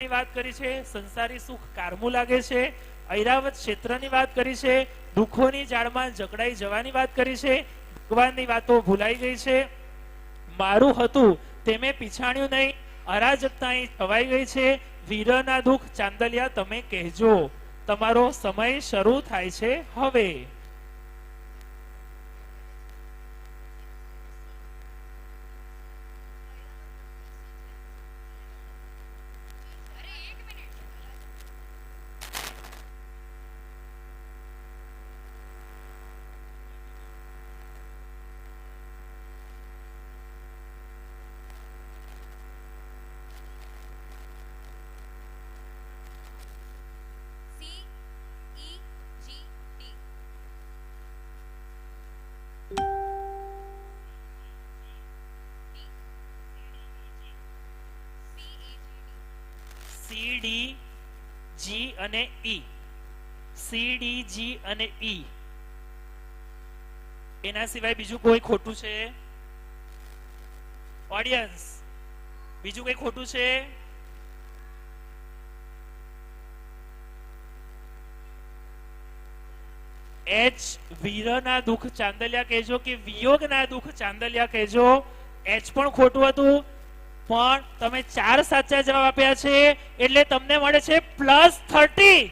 વાત કરી છે, સંસારી સુખ કારમું લાગે છે, ઐરાવત ક્ષેત્રની વાત કરી છે, દુઃખોની જાળમાં જકડાઈ જવાની વાત કરી છે, ભગવાનની વાતો ભૂલાઈ ગઈ છે, મારું હતું તે મેં પીછાણ્યું નહીં, અરાજકતા અહીં છવાઈ ગઈ છે, વીરના દુઃખ ચાંદલિયા તમે કહેજો, તમારો સમય શરૂ થાય છે હવે. સી ડી જી અને ઈ, સી ડી જી અને ઈ, એના સિવાય બીજું કોઈ ખોટું છે? ઓડિયન્સ, બીજું કઈ ખોટું છે? એચ વીરના દુઃખ ચાંદલિયા કહેજો કે વિયોગના દુઃખ ચાંદલિયા કહેજો. એચ પણ ખોટું હતું, પણ તમે 4 સાચા જવાબ આપ્યા છે એટલે તમને મળે છે +30.